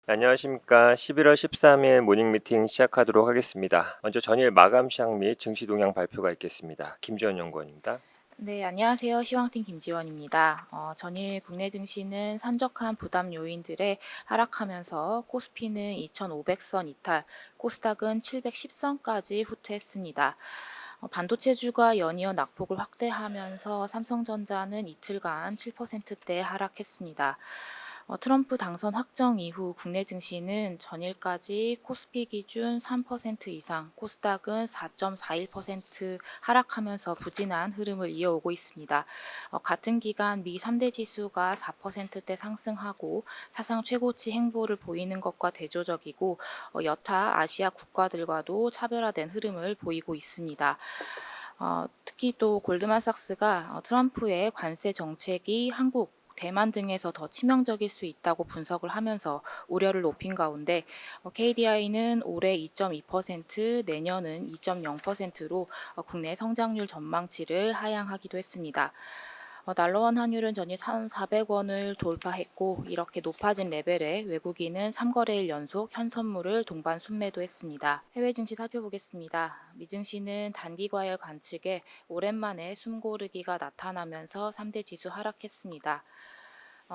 안녕하십니까. 11월 13일 모닝 미팅 시작하도록 하겠습니다. 먼저 전일 마감 시황 및 증시 동향 발표가 있겠습니다. 김지원 연구원입니다. 네, 안녕하세요. 시황팀 김지원입니다. 전일 국내 증시는 산적한 부담 요인들에 하락하면서 코스피는 2,500선 이탈, 코스닥은 710선까지 후퇴했습니다. 반도체주가 연이어 낙폭을 확대하면서 삼성전자는 이틀간 7%대 하락했습니다. 트럼프 당선 확정 이후 국내 증시는 전일까지 코스피 기준 3% 이상, 코스닥은 4.41% 하락하면서 부진한 흐름을 이어오고 있습니다. 같은 기간 미 3대 지수가 4%대 상승하고 사상 최고치 행보를 보이는 것과 대조적이고 여타 아시아 국가들과도 차별화된 흐름을 보이고 있습니다. 특히 또 골드만삭스가 트럼프의 관세 정책이 한국, 대만 등에서 더 치명적일 수 있다고 분석을 하면서 우려를 높인 가운데 KDI는 올해 2.2%, 내년은 2.0%로 국내 성장률 전망치를 하향하기도 했습니다. 달러원 환율은 전일 1,400원을 돌파했고 이렇게 높아진 레벨에 외국인은 3거래일 연속 현선물을 동반 순매도했습니다. 해외 증시 살펴보겠습니다. 미증시는 단기 과열 관측에 오랜만에 숨고르기가 나타나면서 3대 지수 하락했습니다.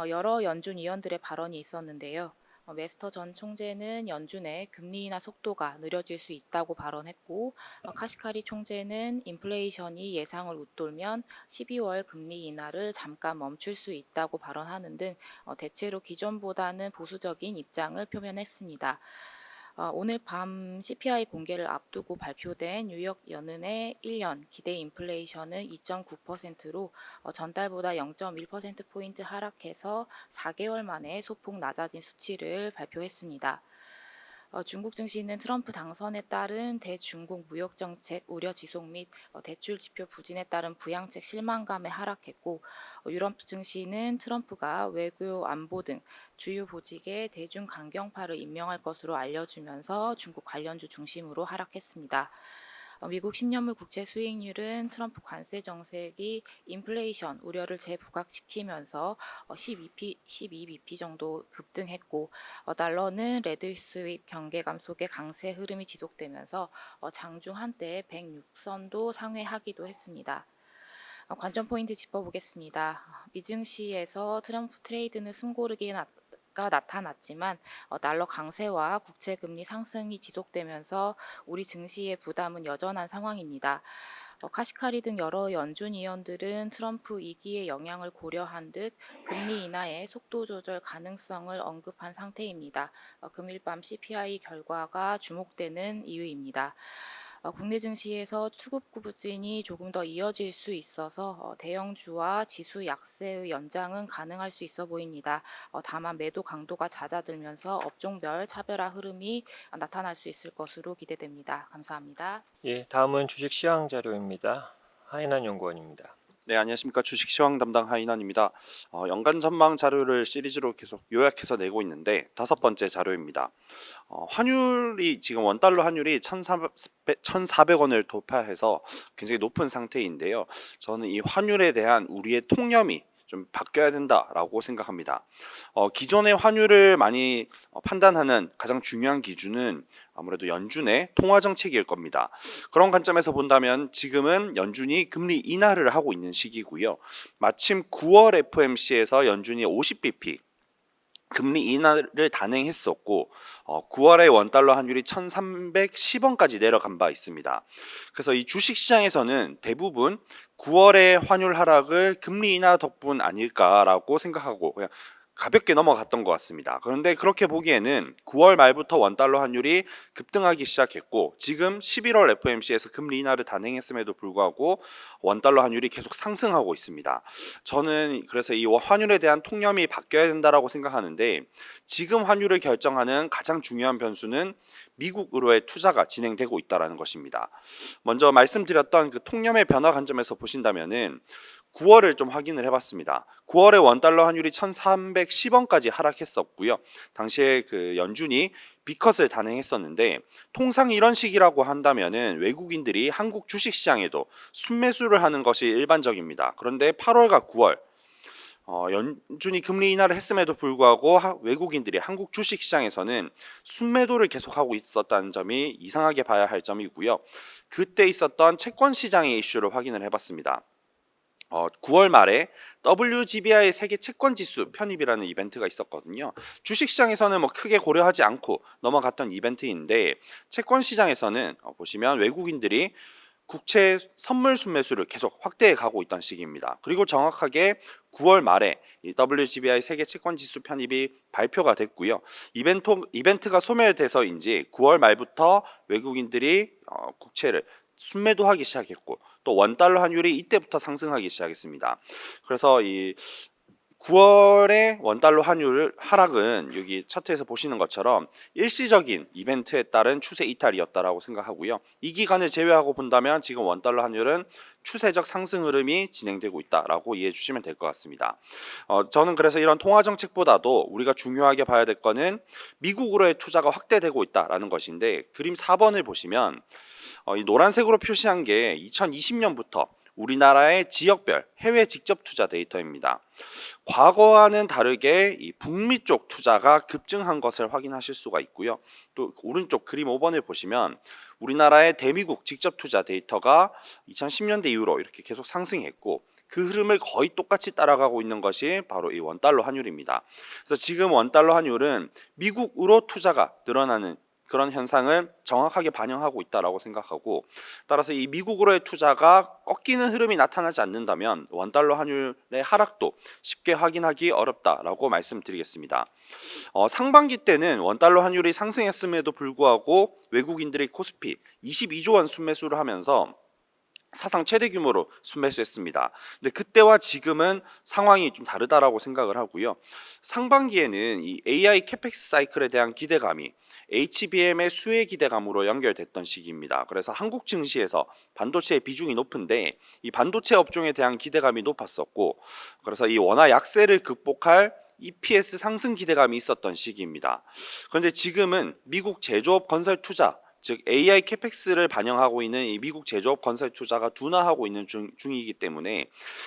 여러 연준 위원들의 발언이 있었는데요. 메스터 전 총재는 연준의 금리 인하 속도가 느려질 수 있다고 발언했고, 카시카리 총재는 인플레이션이 예상을 웃돌면 12월 금리 인하를 잠깐 멈출 수 있다고 발언하는 등 대체로 기존보다는 보수적인 입장을 표명했습니다. 오늘 밤 CPI 공개를 앞두고 발표된 뉴욕 연은의 1년 기대 인플레이션은 2.9%로 전달보다 0.1%포인트 하락해서 4개월 만에 소폭 낮아진 수치를 발표했습니다. 중국 증시는 트럼프 당선에 따른 대중국 무역 정책 우려 지속 및 대출 지표 부진에 따른 부양책 실망감에 하락했고, 유럽 증시는 트럼프가 외교 안보 등 주요 보직에 대중 강경파를 임명할 것으로 알려주면서 중국 관련주 중심으로 하락했습니다. 미국 10년물 국채 수익률은 트럼프 관세 정책이 인플레이션 우려를 재부각시키면서 12bp 정도 급등했고, 달러는 레드 스윕 경계감 속의 강세 흐름이 지속되면서 장중 한때 106선도 상회하기도 했습니다. 관전 포인트 짚어보겠습니다. 미증시에서 트럼프 트레이드는 숨고르기가 나타났지만 달러 강세와 국채 금리 상승이 지속되면서 우리 증시의 부담은 여전한 상황입니다. 카시카리 등 여러 연준 위원들은 트럼프 2기의 영향을 고려한 듯 금리 인하의 속도 조절 가능성을 언급한 상태입니다. 금일 밤 CPI 결과가 주목되는 이유입니다. 국내 증시에서 수급 부진이 조금 더 이어질 수 있어서 대형주와 지수 약세의 연장은 가능할 수 있어 보입니다. 다만 매도 강도가 잦아들면서 업종별 차별화 흐름이 나타날 수 있을 것으로 기대됩니다. 감사합니다. 예, 다음은 주식 시황 자료입니다. 하인한 연구원입니다. 네, 안녕하십니까. 주식 시황 담당 하인원입니다. 연간 전망 자료를 시리즈로 계속 요약해서 내고 있는데 5번째 자료입니다. 환율이 지금 원달러 환율이 1,400원을 돌파해서 굉장히 높은 상태인데요. 저는 이 환율에 대한 우리의 통념이 좀 바뀌어야 된다라고 생각합니다. 기존의 환율을 많이 판단하는 가장 중요한 기준은 아무래도 연준의 통화 정책일 겁니다. 그런 관점에서 본다면 지금은 연준이 금리 인하를 하고 있는 시기고요. 마침 9월 FOMC에서 연준이 50bp 금리 인하를 단행했었고 9월에 원달러 환율이 1,310원까지 내려간 바 있습니다. 그래서 이 주식시장에서는 대부분 9월의 환율 하락을 금리 인하 덕분 아닐까라고 생각하고 그냥 가볍게 넘어갔던 것 같습니다. 그런데 그렇게 보기에는 9월 말부터 원달러 환율이 급등하기 시작했고 지금 11월 FOMC에서 금리 인하를 단행했음에도 불구하고 원달러 환율이 계속 상승하고 있습니다. 저는 그래서 이 환율에 대한 통념이 바뀌어야 된다라고 생각하는데 지금 환율을 결정하는 가장 중요한 변수는 미국으로의 투자가 진행되고 있다는 것입니다. 먼저 말씀드렸던 그 통념의 변화 관점에서 보신다면은 9월을 좀 확인을 해봤습니다. 9월에 원달러 환율이 1,310원까지 하락했었고요. 당시에 그 연준이 비컷을 단행했었는데 통상 이런 시기라고 한다면은 외국인들이 한국 주식시장에도 순매수를 하는 것이 일반적입니다. 그런데 8월과 9월 연준이 금리 인하를 했음에도 불구하고 외국인들이 한국 주식시장에서는 순매도를 계속하고 있었다는 점이 이상하게 봐야 할 점이고요. 그때 있었던 채권 시장의 이슈를 확인을 해봤습니다. 9월 말에 WGBI 세계 채권 지수 편입이라는 이벤트가 있었거든요. 주식시장에서는 뭐 크게 고려하지 않고 넘어갔던 이벤트인데 채권 시장에서는 보시면 외국인들이 국채 선물 순매수를 계속 확대해 가고 있던 시기입니다. 그리고 정확하게 9월 말에 이 WGBI 세계 채권 지수 편입이 발표가 됐고요. 이벤트가 소멸돼서인지 9월 말부터 외국인들이 국채를 순매도하기 시작했고 또 원달러 환율이 이때부터 상승하기 시작했습니다. 그래서 이 9월의 원달러 환율 하락은 여기 차트에서 보시는 것처럼 일시적인 이벤트에 따른 추세 이탈이었다라고 생각하고요. 이 기간을 제외하고 본다면 지금 원달러 환율은 추세적 상승 흐름이 진행되고 있다라고 이해해 주시면 될 것 같습니다. 저는 그래서 이런 통화 정책보다도 우리가 중요하게 봐야 될 거는 미국으로의 투자가 확대되고 있다라는 것인데 그림 4번을 보시면 이 노란색으로 표시한 게 2020년부터 우리나라의 지역별 해외 직접 투자 데이터입니다. 과거와는 다르게 이 북미 쪽 투자가 급증한 것을 확인하실 수가 있고요. 또 오른쪽 그림 5번을 보시면 우리나라의 대미국 직접 투자 데이터가 2010년대 이후로 이렇게 계속 상승했고 그 흐름을 거의 똑같이 따라가고 있는 것이 바로 이 원달러 환율입니다. 그래서 지금 원달러 환율은 미국으로 투자가 늘어나는 그런 현상을 정확하게 반영하고 있다라고 생각하고 따라서 이 미국으로의 투자가 꺾이는 흐름이 나타나지 않는다면 원달러 환율의 하락도 쉽게 확인하기 어렵다라고 말씀드리겠습니다. 상반기 때는 원달러 환율이 상승했음에도 불구하고 외국인들이 코스피 22조 원 순매수를 하면서 사상 최대 규모로 순매수했습니다. 근데 그때와 지금은 상황이 좀 다르다라고 생각을 하고요. 상반기에는 이 AI 캐펙스 사이클에 대한 기대감이 HBM의 수혜 기대감으로 연결됐던 시기입니다. 그래서 한국 증시에서 반도체의 비중이 높은데 이 반도체 업종에 대한 기대감이 높았었고 그래서 이 원화 약세를 극복할 EPS 상승 기대감이 있었던 시기입니다. 그런데 지금은 미국 제조업 건설 투자 즉 AI 캐펙스를 반영하고 있는 이 미국 제조업 건설 투자가 둔화하고 있는 중이기 때문에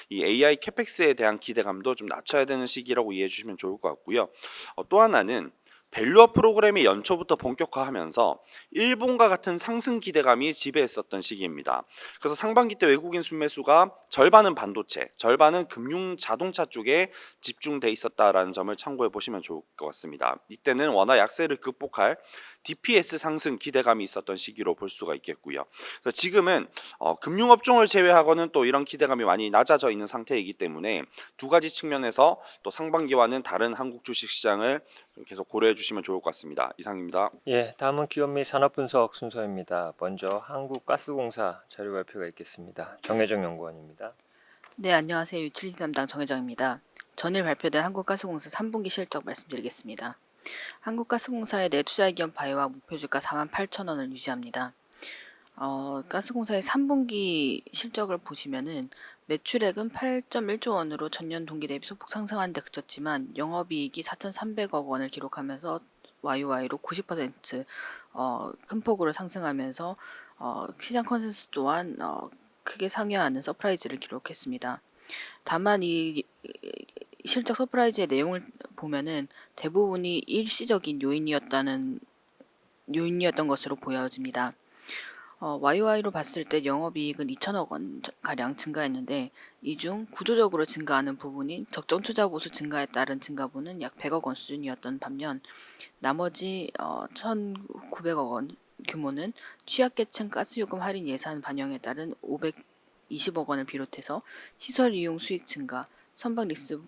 이 AI 캐펙스에 대한 기대감도 좀 낮춰야 되는 시기라고 이해해 주시면 좋을 것 같고요. 또 하나는 밸류업 프로그램이 연초부터 본격화하면서 일본과 같은 상승 기대감이 지배했었던 시기입니다. 그래서 상반기 때 외국인 순매수가 절반은 반도체, 절반은 금융 자동차 쪽에 집중돼 있었다라는 점을 참고해 보시면 좋을 것 같습니다. 이때는 원화 약세를 극복할 DPS 상승 기대감이 있었던 시기로 볼 수가 있겠고요. 그래서 지금은 금융업종을 제외하고는 또 이런 기대감이 많이 낮아져 있는 상태이기 때문에 두 가지 측면에서 또 상반기와는 다른 한국 주식시장을 계속 고려해 주시면 좋을 것 같습니다. 이상입니다. 예, 다음은 기업 및 산업 분석 순서입니다. 먼저 한국가스공사 자료 발표가 있겠습니다. 정혜정 연구원입니다. 네, 안녕하세요. 유틸리티 담당 정혜정입니다. 전일 발표된 한국가스공사 3분기 실적 말씀드리겠습니다. 한국가스공사의 내투자의견 바이오와 목표주가 48,000원을 유지합니다. 가스공사의 3분기 실적을 보시면은 매출액은 8.1조 원으로 전년 동기 대비 소폭 상승한 데 그쳤지만 영업이익이 4,300억 원을 기록하면서 YOY로 90% 큰 폭으로 상승하면서 시장 컨센서스 또한 크게 상회하는 서프라이즈를 기록했습니다. 다만 이 실적 서프라이즈의 내용을 보면은 대부분이 일시적인 요인이었던 것으로 보여집니다. YOY로 봤을 때 영업이익은 2천억 원 가량 증가했는데 이 중 구조적으로 증가하는 부분이 적정 투자 보수 증가에 따른 증가분은 약 100억 원 수준이었던 반면 나머지 1,900억 원 규모는 취약계층 가스요금 할인 예산 반영에 따른 520억 원을 비롯해서 시설 이용 수익 증가, 선박 리스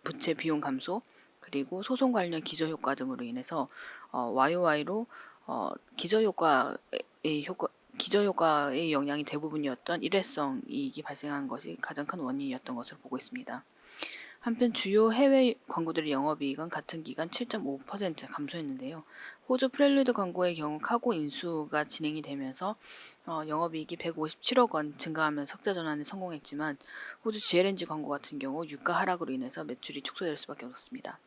부채 비용 감소, 그리고 소송 관련 기저효과 등으로 인해서 YOY로 기저효과의 영향이 대부분이었던 일회성 이익이 발생한 것이 가장 큰 원인이었던 것으로 보고 있습니다. 한편 주요 해외 광고들의 영업이익은 같은 기간 7.5% 감소했는데요. 호주 프렐류드 광고의 경우 카고 인수가 진행이 되면서 영업이익이 157억 원 증가하면서 적자 전환에 성공했지만 호주 GLNG 광고 같은 경우 유가 하락으로 인해서 매출이 축소될 수밖에 없었습니다.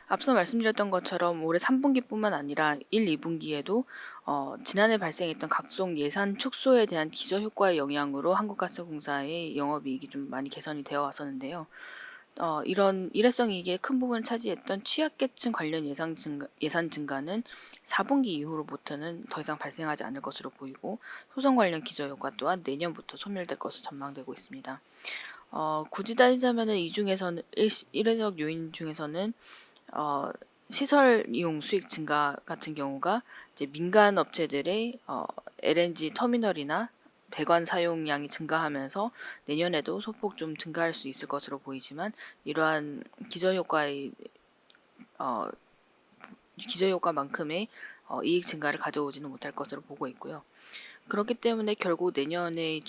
앞서 말씀드렸던 것처럼 올해 3분기뿐만 아니라 1, 2분기에도 지난해 발생했던 각종 예산 축소에 대한 기저효과의 영향으로 한국가스공사의 영업이익이 좀 많이 개선이 되어 왔었는데요. 이런 일회성 이익의 큰 부분을 차지했던 취약계층 관련 예산 증가는 4분기 이후로부터는 더 이상 발생하지 않을 것으로 보이고 소송 관련 기저효과 또한 내년부터 소멸될 것으로 전망되고 있습니다. 굳이 따지자면 이 중에서는 일회적 요인 중에서는 시설 이용 수익 증가 같은 경우가 이제 민간 업체들의 LNG 터미널이나 배관 사용량이 증가하면서 내년에도 소폭 좀 증가할 수 있을 것으로 보이지만 이러한 기저효과만큼의 이익 증가를 가져오지는 못할 것으로 보고 있고요. 그렇기 때문에 결국 내년의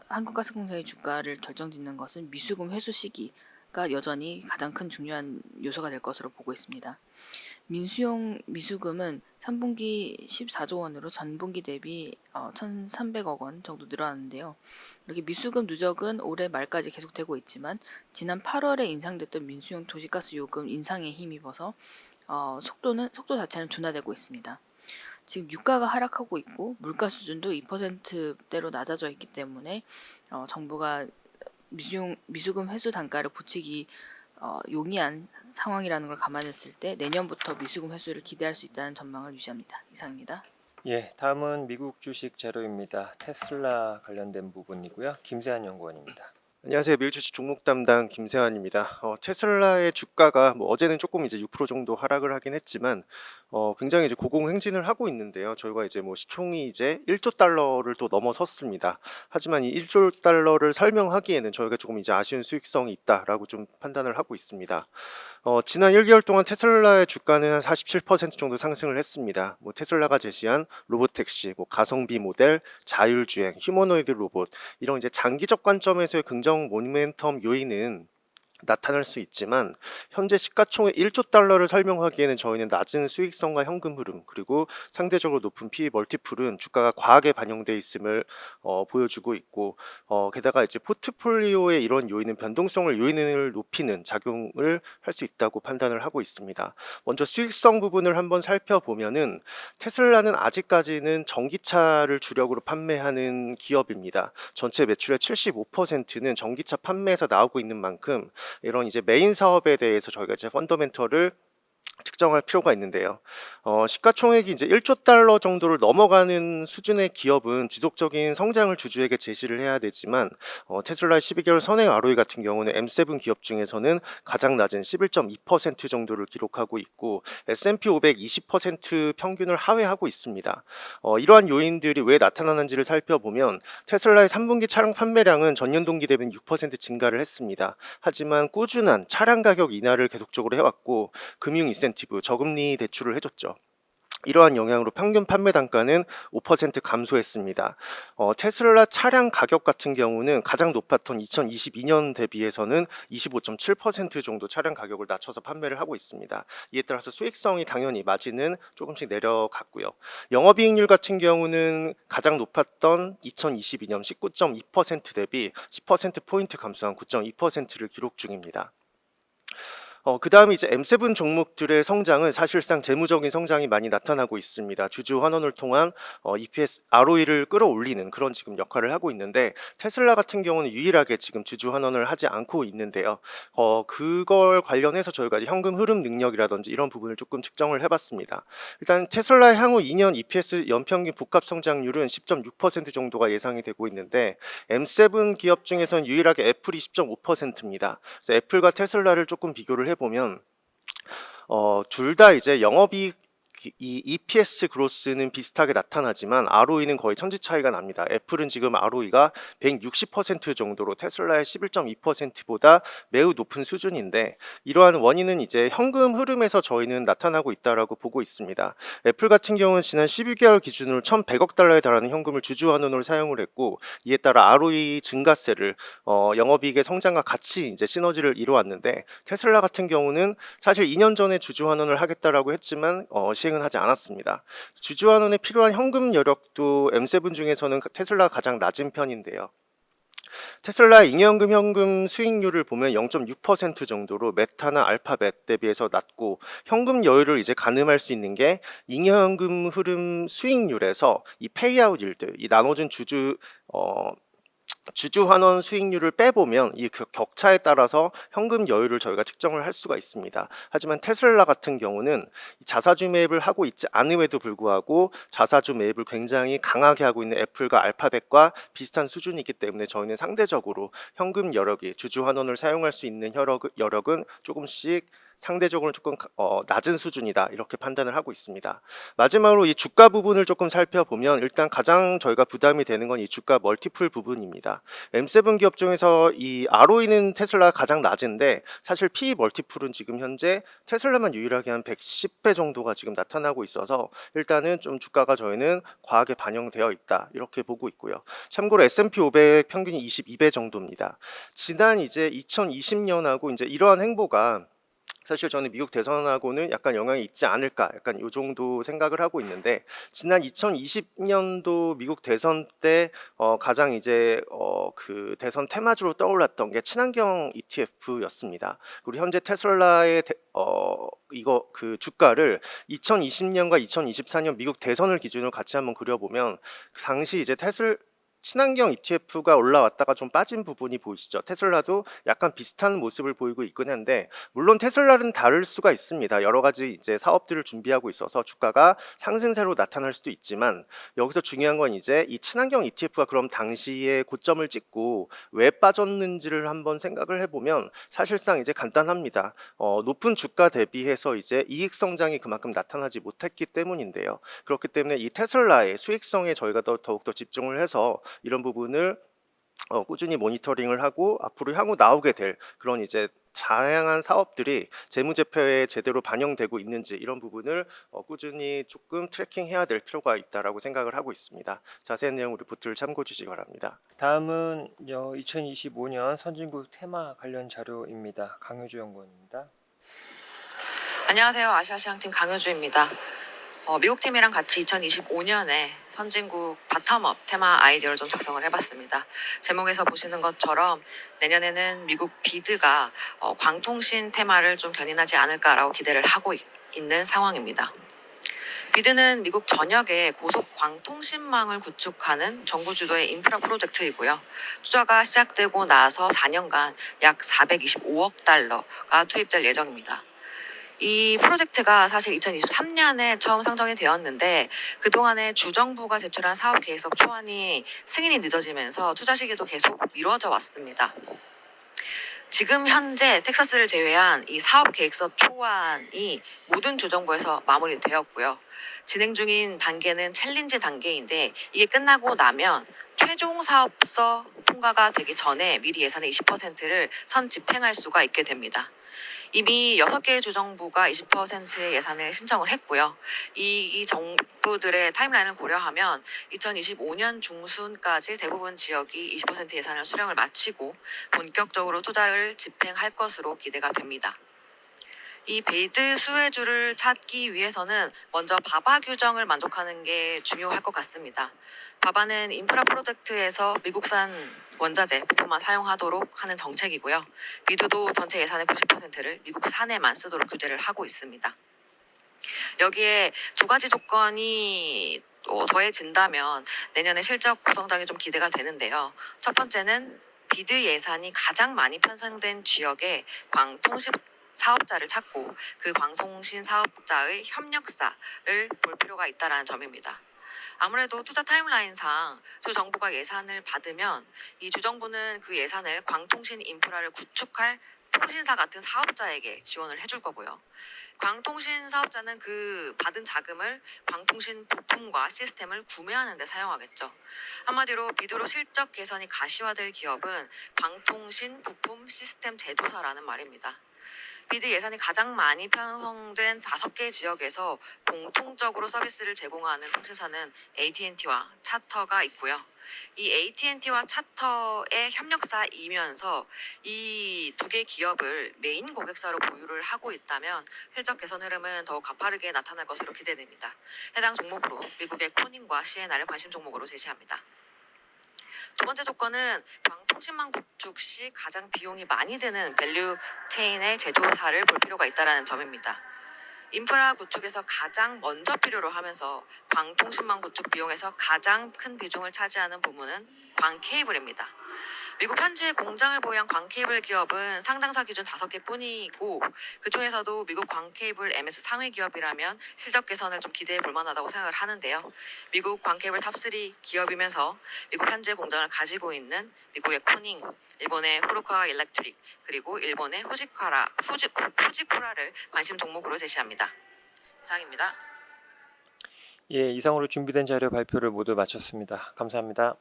한국가스공사의 주가를 결정짓는 것은 미수금 회수 시기가 여전히 가장 큰 중요한 요소가 될 것으로 보고 있습니다. 민수용 미수금은 3분기 14조 원으로 전분기 대비 1,300억 원 정도 늘어났는데요. 이렇게 미수금 누적은 올해 말까지 계속되고 있지만 지난 8월에 인상됐던 민수용 도시가스 요금 인상에 힘입어서 속도 자체는 둔화되고 있습니다. 지금 유가가 하락하고 있고 물가 수준도 2%대로 낮아져 있기 때문에 정부가 미수금 회수 단가를 붙이기 용이한 상황이라는 걸 감안했을 때 내년부터 미수금 회수를 기대할 수 있다는 전망을 유지합니다. 이상입니다. 예, 다음은 미국 주식 자료입니다. 테슬라 관련된 부분이고요. 김세한 연구원입니다. 안녕하세요. 미국 주식 종목 담당 김세환입니다. 테슬라의 주가가 어제는 조금 이제 6% 정도 하락을 하긴 했지만 굉장히 이제 고공행진을 하고 있는데요. 저희가 이제 시총이 이제 1조 달러를 또 넘어섰습니다. 하지만 이 1조 달러를 설명하기에는 저희가 조금 이제 아쉬운 수익성이 있다라고 좀 판단을 하고 있습니다. 지난 1개월 동안 테슬라의 주가는 한 47% 정도 상승을 했습니다. 테슬라가 제시한 로보택시, 가성비 모델, 자율주행, 휴머노이드 로봇 이런 이제 장기적 관점에서의 긍정 모멘텀 요인은 나타날 수 있지만 현재 시가총액 1조 달러를 설명하기에는 저희는 낮은 수익성과 현금 흐름 그리고 상대적으로 높은 PE 멀티플은 주가가 과하게 반영돼 있음을 보여주고 있고 게다가 이제 포트폴리오의 이런 요인은 변동성을 요인을 높이는 작용을 할 수 있다고 판단을 하고 있습니다. 먼저 수익성 부분을 한번 살펴보면은 테슬라는 아직까지는 전기차를 주력으로 판매하는 기업입니다. 전체 매출의 75%는 전기차 판매에서 나오고 있는 만큼 이런 이제 메인 사업에 대해서 저희가 이제 펀더멘털을 측정할 필요가 있는데요. 시가총액이 이제 1조 달러 정도를 넘어가는 수준의 기업은 지속적인 성장을 주주에게 제시를 해야 되지만 테슬라의 12개월 선행 ROE 같은 경우는 M7 기업 중에서는 가장 낮은 11.2% 정도를 기록하고 있고 S&P 500 20% 평균을 하회하고 있습니다. 이러한 요인들이 왜 나타나는지를 살펴보면 테슬라의 3분기 차량 판매량은 전년 동기 대비 6% 증가를 했습니다. 하지만 꾸준한 차량 가격 인하를 계속적으로 해왔고 금융 인센티브, 저금리 대출을 해줬죠. 이러한 영향으로 평균 판매 단가는 5% 감소했습니다. 테슬라 차량 가격 같은 경우는 가장 높았던 2022년 대비해서는 25.7% 정도 차량 가격을 낮춰서 판매를 하고 있습니다. 이에 따라서 수익성이 당연히 마진은 조금씩 내려갔고요. 영업이익률 같은 경우는 가장 높았던 2022년 19.2% 대비 10%포인트 감소한 9.2%를 기록 중입니다. 그 다음에 이제 M7 종목들의 성장은 사실상 재무적인 성장이 많이 나타나고 있습니다. 주주 환원을 통한 EPS, ROE를 끌어올리는 그런 지금 역할을 하고 있는데 테슬라 같은 경우는 유일하게 지금 주주 환원을 하지 않고 있는데요. 그걸 관련해서 저희가 이제 현금 흐름 능력이라든지 이런 부분을 조금 측정을 해봤습니다. 일단 테슬라의 향후 2년 EPS 연평균 복합 성장률은 10.6% 정도가 예상이 되고 있는데 M7 기업 중에서는 유일하게 애플이 10.5%입니다. 그래서 애플과 테슬라를 조금 비교를 해보면 둘 다 이제 영업이익 이 EPS 그로스는 비슷하게 나타나지만 ROE는 거의 천지 차이가 납니다. 애플은 지금 ROE가 160% 정도로 테슬라의 11.2%보다 매우 높은 수준인데 이러한 원인은 이제 현금 흐름에서 저희는 나타나고 있다라고 보고 있습니다. 애플 같은 경우는 지난 12개월 기준으로 1,100억 달러에 달하는 현금을 주주 환원으로 사용을 했고 이에 따라 ROE 증가세를 영업이익의 성장과 같이 이제 시너지를 이루었는데 테슬라 같은 경우는 사실 2년 전에 주주 환원을 하겠다라고 했지만 시행은 하지 않았습니다. 주주 환원에 필요한 현금 여력도 M7 중에서는 테슬라가 가장 낮은 편인데요. 테슬라 잉여연금 현금 수익률을 보면 0.6% 정도로 메타나 알파벳 대비해서 낮고, 현금 여유를 이제 가늠할 수 있는 게 잉여연금 흐름 수익률에서 이 페이아웃 율드, 이 나눠진 주주 환원 수익률을 빼보면 이 격차에 따라서 현금 여유를 저희가 측정을 할 수가 있습니다. 하지만 테슬라 같은 경우는 자사주 매입을 하고 있지 않음에도 불구하고 자사주 매입을 굉장히 강하게 하고 있는 애플과 알파벳과 비슷한 수준이기 때문에 저희는 상대적으로 현금 여력이, 주주 환원을 사용할 수 있는 여력은 조금씩 상대적으로 조금 낮은 수준이다, 이렇게 판단을 하고 있습니다. 마지막으로 이 주가 부분을 조금 살펴보면 일단 가장 저희가 부담이 되는 건 이 주가 멀티플 부분입니다. M7 기업 중에서 이 ROE는 테슬라가 가장 낮은데 사실 PE 멀티플은 지금 현재 테슬라만 유일하게 한 110배 정도가 지금 나타나고 있어서 일단은 좀 주가가 저희는 과하게 반영되어 있다, 이렇게 보고 있고요. 참고로 S&P 500 평균이 22배 정도입니다. 지난 이제 2020년하고 이제 이러한 행보가 사실 저는 미국 대선하고는 약간 영향이 있지 않을까, 약간 이 정도 생각을 하고 있는데, 지난 2020년도 미국 대선 때 가장 이제 그 대선 테마주로 떠올랐던 게 친환경 ETF였습니다. 그리고 현재 테슬라의 이거 그 주가를 2020년과 2024년 미국 대선을 기준으로 같이 한번 그려보면, 그 당시 이제 친환경 ETF가 올라왔다가 좀 빠진 부분이 보이시죠? 테슬라도 약간 비슷한 모습을 보이고 있긴 한데, 물론 테슬라는 다를 수가 있습니다. 여러 가지 이제 사업들을 준비하고 있어서 주가가 상승세로 나타날 수도 있지만, 여기서 중요한 건 이제 이 친환경 ETF가 그럼 당시에 고점을 찍고 왜 빠졌는지를 한번 생각을 해보면 사실상 이제 간단합니다. 높은 주가 대비해서 이제 이익 성장이 그만큼 나타나지 못했기 때문인데요. 그렇기 때문에 이 테슬라의 수익성에 저희가 더욱더 집중을 해서 이런 부분을 꾸준히 모니터링을 하고 앞으로 향후 나오게 될 그런 이제 다양한 사업들이 재무제표에 제대로 반영되고 있는지, 이런 부분을 꾸준히 조금 트래킹해야 될 필요가 있다라고 생각을 하고 있습니다. 자세한 내용 우리 보트를 참고 주시기 바랍니다. 다음은 2025년 선진국 테마 관련 자료입니다. 강효주 연구원입니다. 안녕하세요. 아시아시장팀 강효주입니다. 미국 팀이랑 같이 2025년에 선진국 바텀업 테마 아이디어를 좀 작성을 해봤습니다. 제목에서 보시는 것처럼 내년에는 미국 비드가 광통신 테마를 좀 견인하지 않을까라고 기대를 하고 있는 상황입니다. 비드는 미국 전역에 고속 광통신망을 구축하는 정부 주도의 인프라 프로젝트이고요. 투자가 시작되고 나서 4년간 약 425억 달러가 투입될 예정입니다. 이 프로젝트가 사실 2023년에 처음 상정이 되었는데, 그동안에 주정부가 제출한 사업계획서 초안이 승인이 늦어지면서 투자 시기도 계속 미뤄져 왔습니다. 지금 현재 텍사스를 제외한 이 사업계획서 초안이 모든 주정부에서 마무리되었고요. 진행 중인 단계는 챌린지 단계인데, 이게 끝나고 나면 최종 사업서 통과가 되기 전에 미리 예산의 20%를 선 집행할 수가 있게 됩니다. 이미 6개의 주정부가 20%의 예산을 신청을 했고요. 이 정부들의 타임라인을 고려하면 2025년 중순까지 대부분 지역이 20% 예산을 수령을 마치고 본격적으로 투자를 집행할 것으로 기대가 됩니다. 이 비드 수혜주를 찾기 위해서는 먼저 바바 규정을 만족하는 게 중요할 것 같습니다. 바바는 인프라 프로젝트에서 미국산 원자재 부품만 사용하도록 하는 정책이고요. 비드도 전체 예산의 90%를 미국산에만 쓰도록 규제를 하고 있습니다. 여기에 두 가지 조건이 더해진다면 내년에 실적 구성장이 좀 기대가 되는데요. 첫 번째는 비드 예산이 가장 많이 편성된 지역에 광통신 사업자를 찾고 그 광통신 사업자의 협력사를 볼 필요가 있다는 점입니다. 아무래도 투자 타임라인상 주정부가 예산을 받으면 이 주정부는 그 예산을 광통신 인프라를 구축할 통신사 같은 사업자에게 지원을 해줄 거고요. 광통신 사업자는 그 받은 자금을 광통신 부품과 시스템을 구매하는 데 사용하겠죠. 한마디로 비드로 실적 개선이 가시화될 기업은 광통신 부품 시스템 제조사라는 말입니다. 비드 예산이 가장 많이 편성된 5개 지역에서 공통적으로 서비스를 제공하는 통신사는 AT&T와 차터가 있고요. 이 AT&T와 차터의 협력사이면서 이 두 개 기업을 메인 고객사로 보유를 하고 있다면 실적 개선 흐름은 더욱 가파르게 나타날 것으로 기대됩니다. 해당 종목으로 미국의 코닝과 CNR을 관심 종목으로 제시합니다. 두 번째 조건은 광통신망 구축 시 가장 비용이 많이 드는 밸류 체인의 제조사를 볼 필요가 있다는 점입니다. 인프라 구축에서 가장 먼저 필요로 하면서 광통신망 구축 비용에서 가장 큰 비중을 차지하는 부문은 광케이블입니다. 미국 현지에 공장을 보유한 광케이블 기업은 상장사 기준 5개 뿐이고 그중에서도 미국 광케이블 MS 상위 기업이라면 실적 개선을 좀 기대해 볼 만하다고 생각을 하는데요. 미국 광케이블 탑3 기업이면서 미국 현지에 공장을 가지고 있는 미국의 코닝, 일본의 후루카와 일렉트릭, 그리고 일본의 후지쿠라를 관심 종목으로 제시합니다. 이상입니다. 예, 이상으로 준비된 자료 발표를 모두 마쳤습니다. 감사합니다.